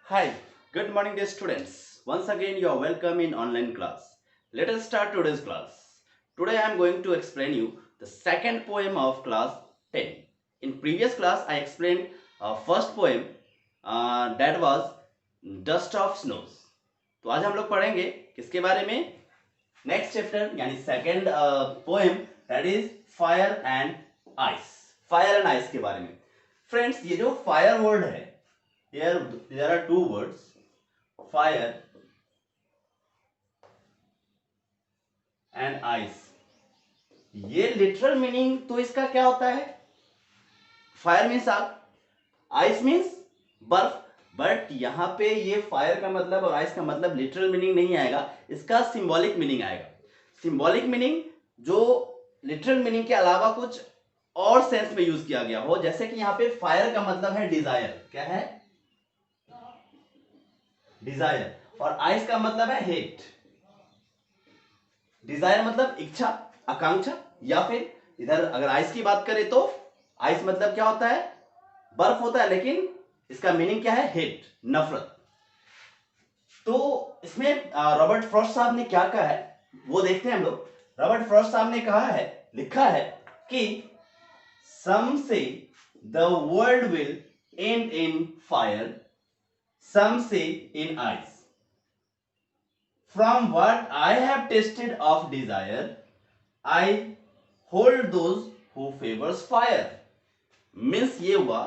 Hi, good morning dear students. Once again you are welcome in online class. Let us start today's class. Today I am going to explain you the second poem of class 10. In previous class I explained first poem that was Dust of Snows. तो आज हम लोग पढ़ेंगे किसके बारे में? Next chapter यानी second poem that is fire and ice. Fire and ice के बारे में. फ्रेंड्स, ये जो फायर वर्ड है, there are two words, fire and ice. ये लिटरल मीनिंग तो इसका क्या होता है? फायर मीन्स आग, आइस मीन्स बर्फ. बट यहाँ पे ये फायर का मतलब और आइस का मतलब लिटरल मीनिंग नहीं आएगा, इसका सिंबॉलिक मीनिंग आएगा. सिंबॉलिक मीनिंग जो लिटरल मीनिंग के अलावा कुछ और सेंस में यूज किया गया हो. जैसे कि यहाँ पे फायर का मतलब है डिजायर. क्या है? डिजायर. और आइस का मतलब है हेट. डिजायर मतलब इच्छा, आकांक्षा. या फिर इधर अगर आइस की बात करें तो आइस मतलब क्या होता है? बर्फ होता है, लेकिन इसका मीनिंग क्या है? हेट, नफरत. तो इसमें रॉबर्ट फ्रॉस्ट साहब ने क्या कहा है वो देखते हैं हम लोग. रॉबर्ट फ्रॉस्ट साहब ने कहा है, लिखा है कि some say the world will end in fire, some say in ice. From what I have tasted of desire, I hold those who favors fire. Means ये हुआ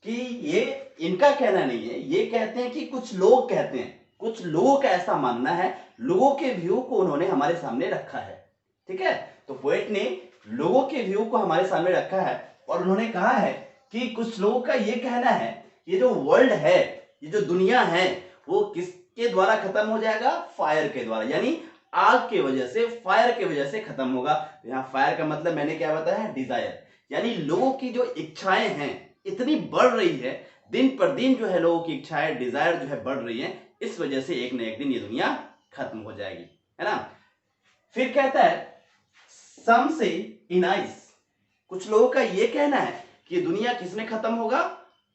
कि ये इनका कहना नहीं है, ये कहते हैं कि कुछ लोग कहते हैं, कुछ लोगों का ऐसा मानना है, लोगों के व्यू को उन्होंने हमारे सामने रखा है. ठीक है. तो पोएट ने लोगों के व्यू को हमारे सामने रखा है और उन्होंने कहा है कि कुछ लोगों का ये कहना है, ये जो वर्ल्ड है, ये जो दुनिया है, वो किसके द्वारा खत्म हो जाएगा? फायर के द्वारा. यानी आग के वजह से, फायर के वजह से खत्म होगा. यहाँ फायर का मतलब मैंने क्या बताया? डिजायर. यानी लोगों की जो इच्छाएं हैं इतनी बढ़ रही है, दिन पर दिन जो है लोगों की इच्छाएं, डिजायर जो है बढ़ रही है. इस वजह से एक न एक दिन ये दुनिया खत्म हो जाएगी, है ना. फिर कहता है सम से इन आइस. कुछ लोगों का ये कहना है कि दुनिया किसमें खत्म होगा?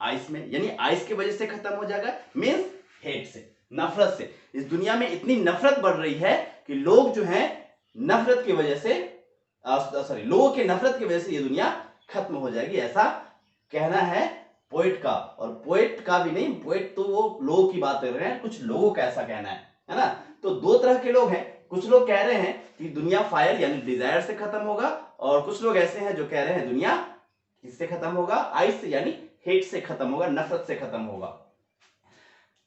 आइस में. यानी आइस की वजह से खत्म हो जाएगा. मीन्स हेट से, नफरत से. इस दुनिया में इतनी नफरत बढ़ रही है कि लोग जो हैं नफरत की वजह से, लोगों के नफरत की वजह से ये दुनिया खत्म हो जाएगी, ऐसा कहना है पोएट का. और पोएट का भी नहीं, पोएट तो वो लोगों की बात कर रहे हैं, कुछ लोगों का ऐसा कहना है ना. तो दो तरह के लोग हैं. कुछ लोग कह रहे हैं कि दुनिया फायर यानी डिजायर से खत्म होगा, और कुछ लोग ऐसे हैं जो कह रहे हैं दुनिया किससे खत्म होगा? आइस से, यानी हेट से खत्म होगा, नफरत से खत्म होगा.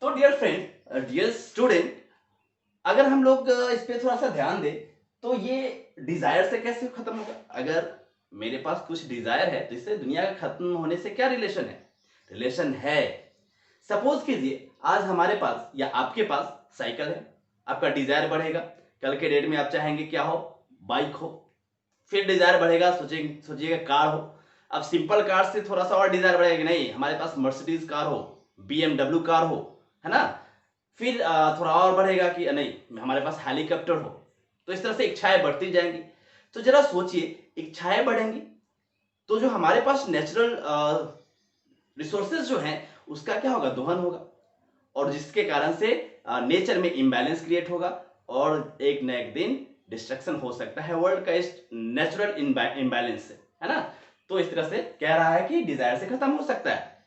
तो डियर फ्रेंड, डियर स्टूडेंट, अगर हम लोग इस पे थोड़ा सा ध्यान दें तो ये डिजायर से कैसे खत्म होगा? अगर मेरे पास कुछ डिजायर है तो इससे दुनिया का खत्म होने से क्या रिलेशन है? रिलेशन है. सपोज कीजिए आज हमारे पास या आपके पास साइकिल है, आपका डिजायर बढ़ेगा, कल के डेट में आप चाहेंगे क्या हो? बाइक हो. फिर डिजायर बढ़ेगा, सोचिएगा कार हो. अब सिंपल कार से थोड़ा सा और डिजायर बढ़ेगा कि नहीं हमारे पास मर्सिडीज कार हो, BMW कार हो, है ना. फिर थोड़ा और बढ़ेगा कि नहीं हमारे पास हेलीकॉप्टर हो. तो इस तरह से इच्छाएं बढ़ती जाएंगी. तो जरा सोचिए, इच्छाएं बढ़ेंगी तो जो हमारे पास नेचुरल रिसोर्सेज जो हैं उसका क्या होगा? दोहन होगा. और जिसके कारण से नेचर में इम्बैलेंस क्रिएट होगा और एक न एक दिन डिस्ट्रक्शन हो सकता है वर्ल्ड का इस नेचुरल इम्बैलेंस से, है ना. तो इस तरह से कह रहा है कि डिजायर से खत्म हो सकता है.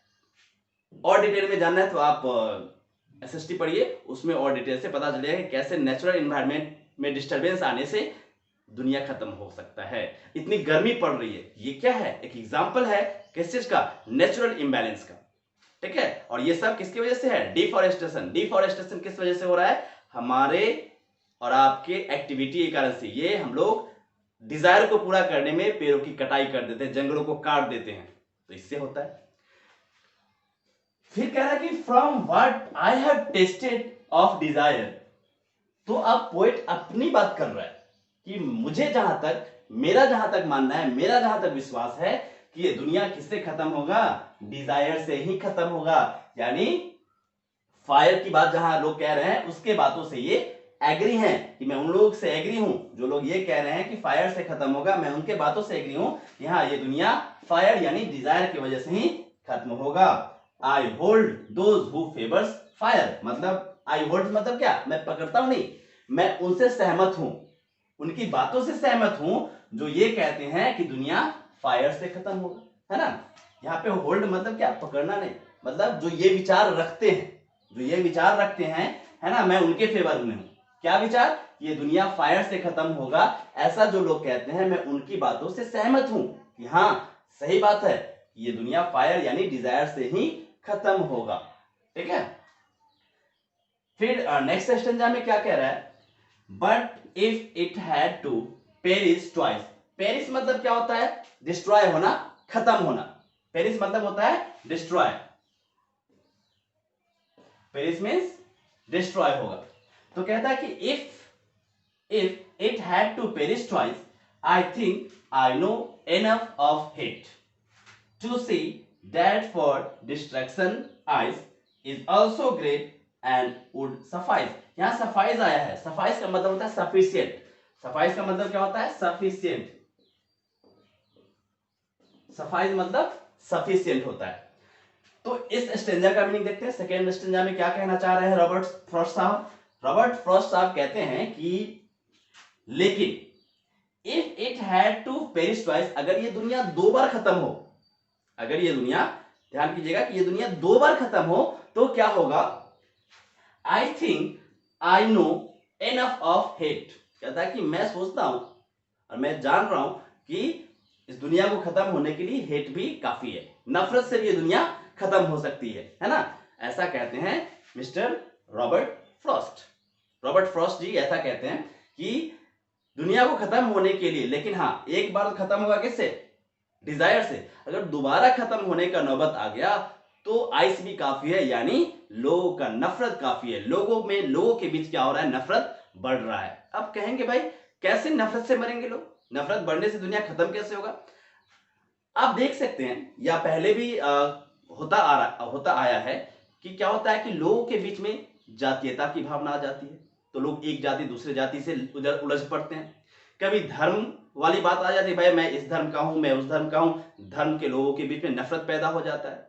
और डिटेल में जानना है तो आप SST पढ़िए, उसमें और डिटेल से पता चलेगा कि कैसे नेचुरल एनवायरनमेंट में डिस्टरबेंस आने से दुनिया खत्म हो सकता है. इतनी गर्मी पड़ रही है, ये क्या है? एक एग्जांपल है किस चीज का? नेचुरल इम्बैलेंस का. ठीक है. और ये सब किसकी वजह से है? डिफॉरेस्टेशन. डिफॉरेस्टेशन किस वजह से हो रहा है? हमारे और आपके एक्टिविटी के कारण से. ये हम लोग डिजायर को पूरा करने में पेड़ों की कटाई कर देते हैं, जंगलों को काट देते हैं, तो इससे होता है. फिर कह रहा है कि from what I have tested of desire. तो अब पोएट अपनी बात कर रहा है कि मुझे जहां तक, मेरा जहां तक मानना है, मेरा जहां तक विश्वास है कि ये दुनिया किससे खत्म होगा? डिजायर से ही खत्म होगा. यानी फायर की बात जहां लोग कह रहे हैं उसके बातों से ये एग्री हैं, कि मैं उन लोग से एग्री हूं जो लोग ये कह रहे हैं कि फायर से खत्म होगा. मैं उनके बातों से एग्री हूं. यहां ये दुनिया फायर यानी डिजायर की वजह से ही खत्म होगा. I hold those who favours fire, मतलब आई होल्ड मतलब क्या, मैं पकड़ता हूं नहीं, मैं उनसे सहमत हूं, उनकी बातों से सहमत हूं जो ये कहते हैं कि दुनिया फायर से खत्म होगा, है ना। यहाँ पे होल्ड मतलब क्या, पकड़ना नहीं, मतलब जो ये विचार रखते हैं, जो ये विचार रखते हैं, है ना, मैं उनके फेवर में हूं। क्या विचार, ये दुनिया फायर से खत्म होगा, ऐसा जो लोग कहते हैं मैं उनकी बातों से सहमत हूं कि हाँ सही बात है, ये दुनिया फायर यानी डिजायर से ही खत्म होगा। ठीक है, फिर नेक्स्ट स्टेंजा में क्या कह रहा है, but if it had to perish twice. Perish मतलब क्या होता है, डिस्ट्रॉय होना, खत्म होना। पेरिस मतलब होता है डिस्ट्रॉय, पेरिस मीन्स डिस्ट्रॉय होगा। तो कहता है कि if it had to perish twice, I think I know enough of it to see that for distraction eyes is also great and would suffice। यहां suffice आया है, suffice का मतलब होता है sufficient, suffice का मतलब क्या होता है, sufficient, suffice मतलब sufficient होता है। तो इस स्टेंजा का मीनिंग देखते हैं। सेकेंड स्टेंजा में क्या कहना चाह रहे हैं रॉबर्ट फ्रॉस्ट साहब। रॉबर्ट फ्रॉस्ट साहब कहते हैं कि लेकिन if it had to perish twice, अगर ये दुनिया दो बार खत्म हो, अगर ये दुनिया, ध्यान कीजिएगा कि ये दुनिया दो बार खत्म हो तो क्या होगा, आई think I know enough of hate. कहता है कि मैं सोचता हूं और मैं जान रहा हूं कि इस दुनिया को खत्म होने के लिए हेट भी काफी है, नफरत से भी ये दुनिया खत्म हो सकती है ना। ऐसा कहते हैं mister Robert Frost. Robert Frost ji ऐसा कहते हैं कि दुनिया को खत्म होने के लिए, लेकिन हाँ एक बार खत्म होगा किससे, डिजायर से, अगर दोबारा खत्म होने का नौबत आ गया तो आइस भी काफी है, यानी लोगों का नफरत काफी है, लोगों में, लोगों के बीच क्या हो रहा है, नफरत बढ़ रहा है। अब कहेंगे भाई कैसे नफरत से मरेंगे लोग, नफरत बढ़ने से दुनिया खत्म कैसे होगा। आप देख सकते हैं या पहले भी होता आया है कि क्या होता है कि लोगों के बीच में जातीयता की भावना आ जाती है, तो लोग एक जाति दूसरे जाति से उलझ पड़ते हैं। कभी धर्म वाली बात आ जाती है, भाई मैं इस धर्म का हूं, मैं उस धर्म का हूं, धर्म के लोगों के बीच में नफरत पैदा हो जाता है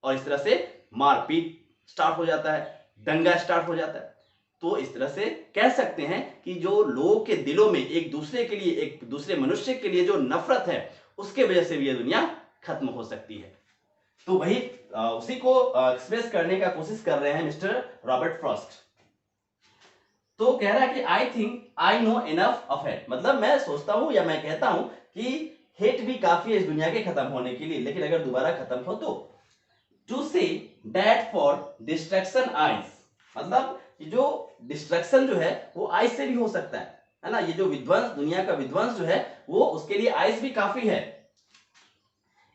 और इस तरह से मारपीट स्टार्ट हो जाता है, दंगा स्टार्ट हो जाता है। तो इस तरह से कह सकते हैं कि जो लोगों के दिलों में एक दूसरे के लिए, एक दूसरे मनुष्य के लिए जो नफरत है, उसके वजह से भी यह दुनिया खत्म हो सकती है। तो वही उसी को एक्सप्रेस करने का कोशिश कर रहे हैं मिस्टर रॉबर्ट फ्रॉस्ट। तो कह रहा है कि आई think I know enough of hate, मतलब मैं सोचता हूं या मैं कहता हूं कि हेट भी काफी है इस दुनिया के खत्म होने के लिए, लेकिन अगर दोबारा खत्म हो तो to see that for distraction eyes, मतलब ये जो डिस्ट्रैक्शन जो है वो आइज से भी हो सकता है ना, ये जो विध्वंस, दुनिया का विध्वंस जो है वो उसके लिए आइज भी काफी है।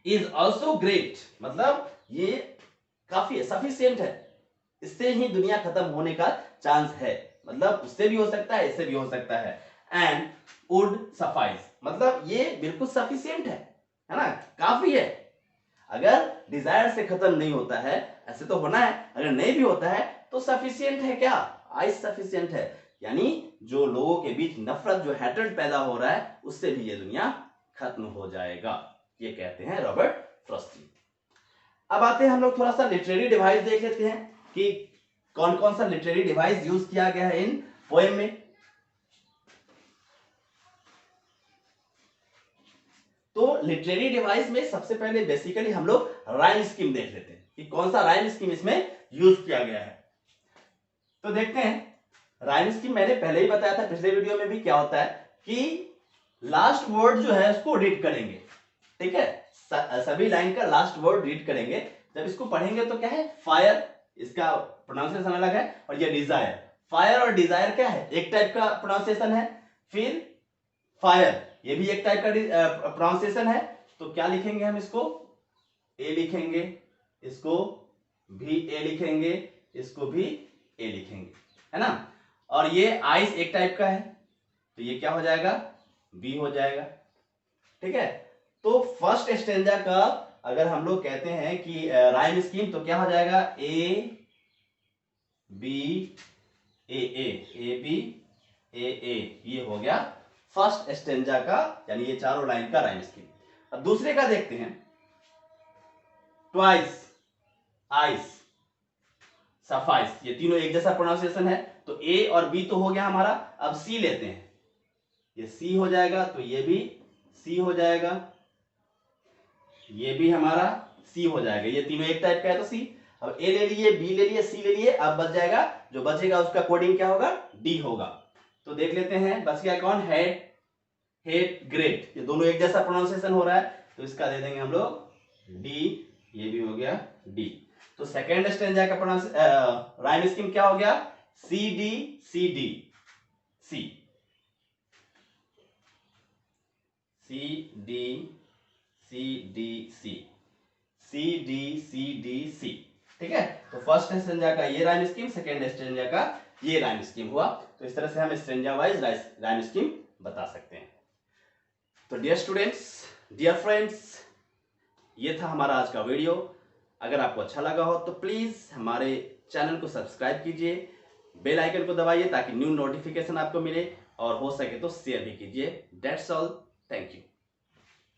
इज ऑल्सो ग्रेट, मतलब ये काफी है, सफिशियंट है, इससे ही दुनिया खत्म होने का चांस है, मतलब उससे भी हो सकता है, इससे भी हो सकता है। एंड वुड सफाइस, मतलब ये बिल्कुल सफिशियंट है ना, काफी है। अगर डिजायर से खत्म नहीं होता है, ऐसे तो होना है, अगर नहीं भी होता है तो सफिशियंट है, क्या आइस सफिशियंट है, यानी जो लोगों के बीच नफरत, जो हैट्रेड पैदा हो रहा है, उससे भी ये दुनिया खत्म हो जाएगा, ये कहते हैं रॉबर्ट फ्रॉस्ट। अब आते हैं हम लोग थोड़ा सा लिटरेरी डिवाइस देख लेते हैं कि कौन कौन सा लिटरेरी डिवाइस यूज किया गया है इन पोएम में। तो लिटरेरी डिवाइस में सबसे पहले बेसिकली हम लोग राइम स्कीम देख लेते हैं कि कौन सा राइम स्कीम इसमें यूज किया गया है। तो देखते हैं राइम स्कीम, मैंने पहले ही बताया था पिछले वीडियो में भी, क्या होता है कि लास्ट वर्ड जो है उसको रीड करेंगे, ठीक है, सभी लाइन का लास्ट वर्ड रीड करेंगे, जब इसको पढ़ेंगे तो क्या है, फायर, इसका प्रोनाउंसिएशन अलग है, और ये डिजायर, फायर और डिजायर क्या है, एक टाइप का प्रोनाउंसिएशन है। फिर फायर, ये भी एक टाइप का प्रोनाउंसिएशन है, तो क्या लिखेंगे हम इसको, ए लिखेंगे, इसको भी ए लिखेंगे, इसको भी ए लिखेंगे, है ना। और ये आइस एक टाइप का है, तो ये क्या हो जाएगा, बी हो जाएगा, ठीक है। तो फर्स्ट स्टेंजा का अगर हम लोग कहते हैं कि राइम स्कीम, तो क्या हो जाएगा, A B A A, A B ए ए, ये हो गया फर्स्ट स्टेंजा का, यानी ये चारों लाइन का राइम स्कीम। अब दूसरे का देखते हैं, ट्वाइस, आइस, सफाइस, ये तीनों एक जैसा प्रोनाउंसिएशन है। तो ए और बी तो हो गया हमारा। अब सी लेते हैं, ये सी हो जाएगा, तो ये भी सी हो जाएगा, ये भी हमारा सी हो जाएगा, ये तीनों एक टाइप का है तो सी। अब ए ले लिए, बी ले लिए, सी ले लिए, अब बच जाएगा, जो बचेगा उसका कोडिंग क्या होगा, डी होगा। तो देख लेते हैं बच गया कौन, हेड, हेड, ग्रेट, ये दोनों एक जैसा प्रोनाउंसिएशन हो रहा है, तो इसका दे देंगे हम लोग डी, ये भी हो गया डी। तो सेकेंड स्टेंजा का प्रोनाउंस राइम स्कीम क्या हो गया, C D C D C, C D C D C, C D C D C. ठीक है, तो फर्स्ट स्टेंजा का ये राइम स्कीम, सेकेंड स्टेंजा का ये राइम स्कीम हुआ। तो इस तरह से हम स्टेंजा वाइज राइम स्कीम बता सकते हैं। तो डियर स्टूडेंट्स, डियर फ्रेंड्स, ये था हमारा आज का वीडियो। अगर आपको अच्छा लगा हो तो प्लीज हमारे चैनल को सब्सक्राइब कीजिए, बेल आइकन को दबाइए ताकि न्यू नोटिफिकेशन आपको मिले, और हो सके तो शेयर भी कीजिए। That's all, thank you.